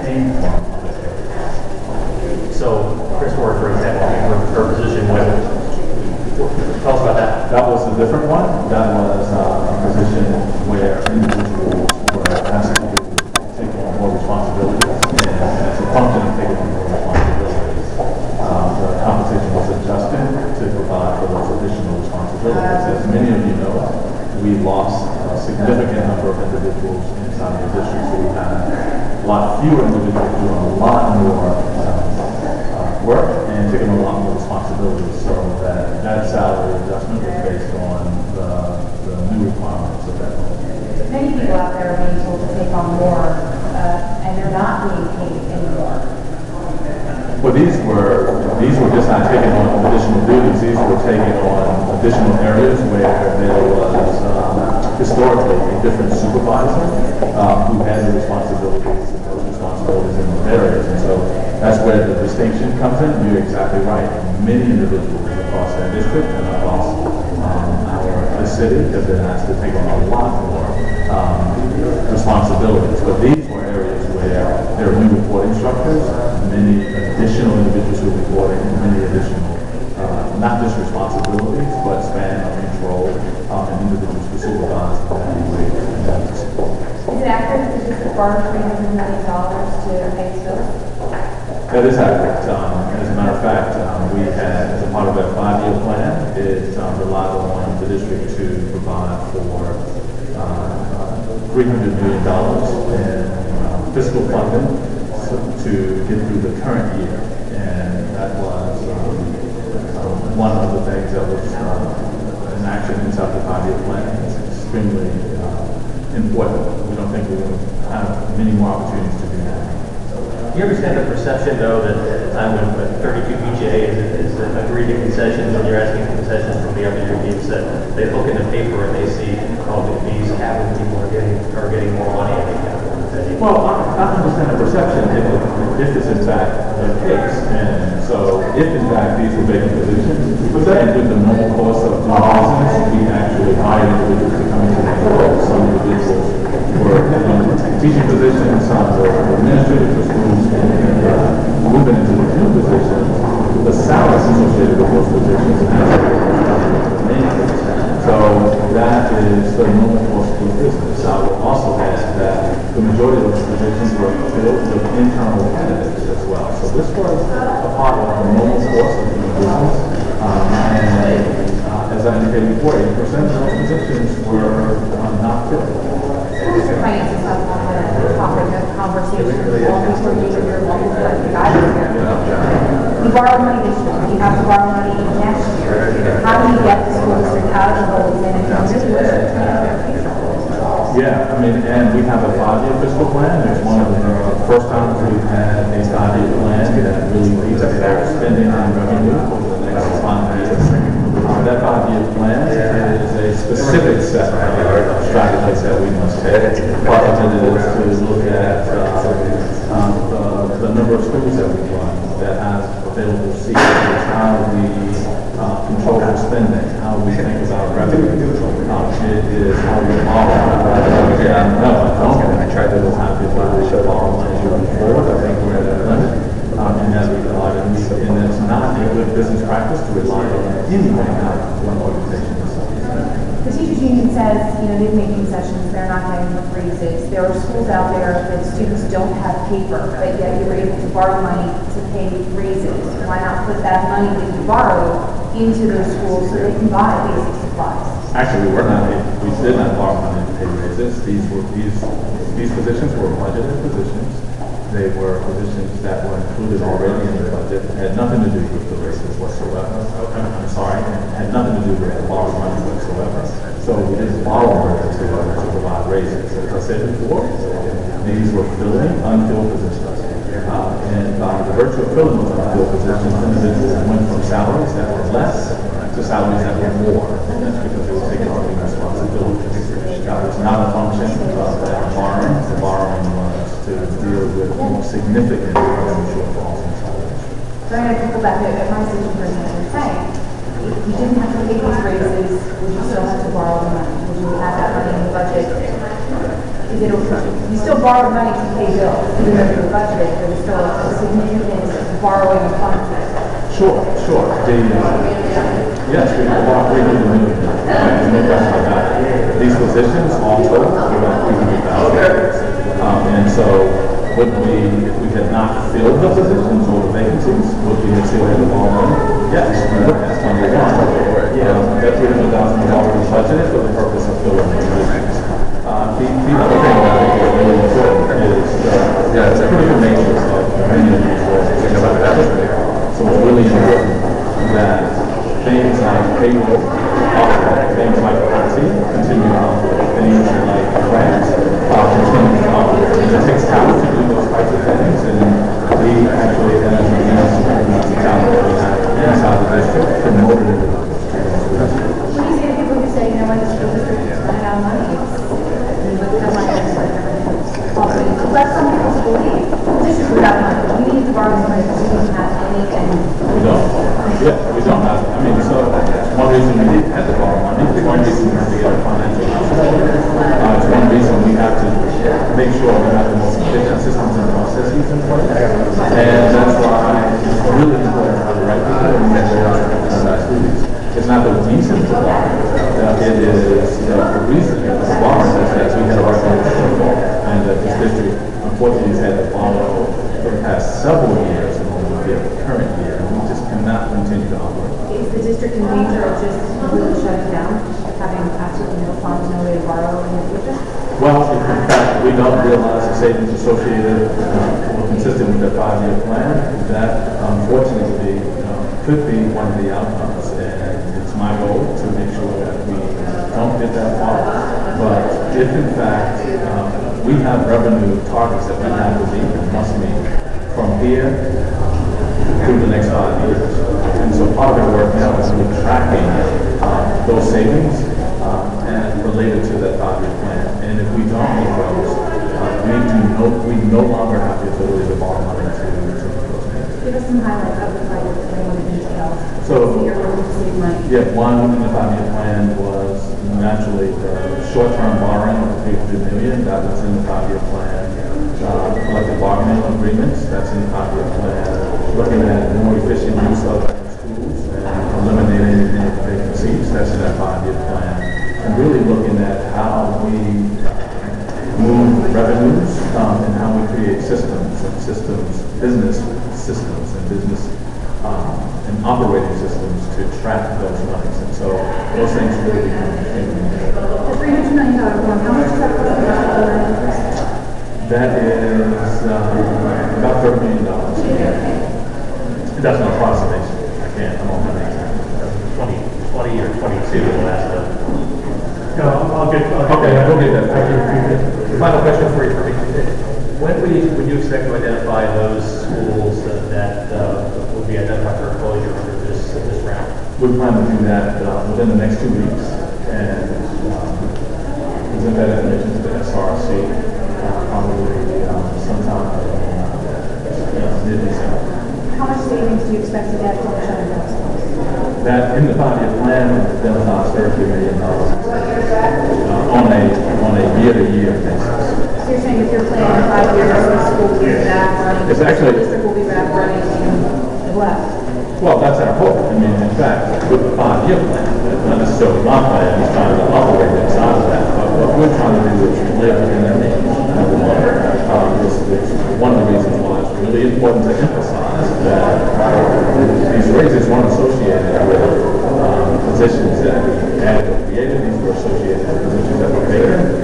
came from other areas. So, Chris Ward, for example, her position when, tell us about that. That was a different one. That was a position where individuals were asked to take on more responsibilities, and as a function of taking on more responsibilities, the compensation was adjusted to provide for those additional responsibilities. As many of you know, we lost a significant number of individuals inside of the district, so we had a lot fewer individuals doing a lot more work and taking on a lot more responsibilities. So that salary adjustment was based on the new requirements of that role. Many people out there are being told to take on more, and they're not being paid anymore. Well, these were just not taking on additional duties. These were taking on additional areas where there was historically a different supervisor who had the responsibilities and those responsibilities in those areas. And so that's where the distinction comes in. You're exactly right. Many individuals across that district and across the city have been asked to take on a lot more responsibilities. But these were areas where there are new reporting structures, many additional individuals who are reporting, and many additional, not just responsibilities, but span of control, and individuals who supervise and evaluate. Is it accurate that the district borrowed $300 million to pay its bills? That is accurate. As a matter of fact, we had, as a part of that 5-year plan, it relied on the district to provide for $300 million in fiscal funding to get through the current year. And that was one of the things that was in action inside the 5-year plan. It's extremely important. We don't think we're going to have many more opportunities to do that. Do you understand the perception, though, that at the time when 32 BJA is agreed to concessions, when you're asking for concessions from the other unions, that they look in the paper and they see these cabin people are getting more money and they can't afford to pay? Well, I understand the perception if it's in fact the case. And so if in fact these were vacant positions, and with the normal course of doing business, we actually hired individuals to come into the role. Some individuals were teaching positions, some were administrative for schools, and moving into the new positions, the salaries associated with those positions so that is the normal course of business. I will also add that the majority of those positions were filled with internal candidates as well. So this was a part of the normal course of doing business. As I indicated before, 80% of those positions were not filled. Mr. Finances has a conversation before you and your local collective guidance here. You borrow money this year. You have to borrow money next year. How do you get the school district out of the holes and into Yeah, I mean, and we have a 5-year fiscal plan. It's one of the first times we've had a 5-year plan that really leads to spending and revenue over the next 5 years. That 5-year plan is a specific set of strategies that we must take. Part of it is to look at the number of schools that we run that have available seats, how we control our spending, how we think about revenue. It is how we borrow. I tried to have people borrow money moving forward. I think we're at a limit in that regard, and it's not a good business practice to rely on anything out of one organization. The teachers union says, they've made concessions, they're not getting the raises. There are schools out there that students don't have paper, but yet you're able to borrow money to pay raises. Why not put that money that you borrow into those schools so they can buy basic supplies? Actually, we did not borrow money to pay raises. These positions were budgeted positions. They were positions that were included already in the budget. It had nothing to do with the raises whatsoever. I'm sorry, it had nothing to do with the borrowed money whatsoever. So we didn't borrow money to provide raises. As I said before, these were filling unfilled positions. And by the virtue of filling those unfilled positions, individuals went from salaries that were less to salaries that were more. And that's because they were taking on new responsibilities. That was not a function of that borrowing. The borrowing was to deal with more significant revenue shortfalls in salaries. So I'm going to go back at my station for you're saying, if you didn't have to pay these raises, would you still have to borrow the money? Would you have that money in the budget? Is it, you still borrow money to pay bills, even though you're budgeted, but it's still a significant borrowing of funds. Sure. Yes, we have about $300 million. There's no question about that. These positions all total about $300,000. And so if we had not filled the positions or the vacancies, would we have still had the ball money? Yes, we would have. That's number one. That $300,000 was already budgeted for the purpose of filling the positions. The other thing that I think is really important is the critical nature of many of these roles. So it's really important that things like payroll operate, things like IT continue to operate, things like grants continue to operate. And it takes talent to do those types of things, and we actually have a significant talent that we have inside the district promoted into those. What do you say to people who say, you know what, the school district is running out of money? Let some people believe the district without money. We need to borrow money because we don't have any. We don't. Yeah, we don't have. I mean, so one reason we need to borrow money. One reason we have to get a financial house. It's one reason we have to make sure we have the most efficient systems and processes in place. And that's why it's really important to have the right people and make sure our students. It's not the reason to borrow. It is the reason for borrowing is that we have our shortfall, and that this district unfortunately has had to borrow for the past several years in order to get the current year. We just cannot continue to operate. Is the district in danger of just completely shutting down, having absolutely no funds, no way to borrow in the future? Well, if in fact we don't realize the savings associated or consistent with the 5-year plan, that unfortunately could be one of the outcomes. And it's my goal to make sure that we don't get that far. But if in fact we have revenue targets that we have to meet and must meet from here through the next 5 years. And so part of our work now is we're tracking those savings and related to that 5-year plan. And if we don't meet those, we no longer have the ability to borrow money to meet those needs. Give us some highlights of the 5-year plan in detail. So, you're looking to save money. Yeah, one in the 5-year plan was naturally the short-term borrowing of $300 million. That was in the 5-year plan. Collective bargaining agreements, that's in the 5-year plan. Looking at more efficient use of schools and eliminating any vacancies, that's in that 5-year plan. And really looking at how we move revenues and how we create systems, business systems and business and operating systems to track those monies. And so those things really become extremely important. The $300 million loan, how much is that for? That is about $30 million. That's an approximation. I don't have an exact. 20 or 22 the last one. No, I'll get that. Final question for you, when would you expect to identify those schools that would be identified for closure under this round? We plan to do that within the next 2 weeks and present that information to the SRC probably sometime mid-December. How much savings do you expect to get from the shutting down schools? That in the 5-year plan identifies $33 million on a year-to-year basis. So you're saying if you're planning 5 years, the school will be back running, It's actually, the district will be back running and left? well, that's our hope. I mean, in fact, with the 5-year plan, not necessarily my plan, is trying to operate inside of that. But what we're trying to do is live within that name. It's one of the reasons why it's really important to emphasize that these raises weren't associated with positions that we had created. These were associated with positions that were vacant.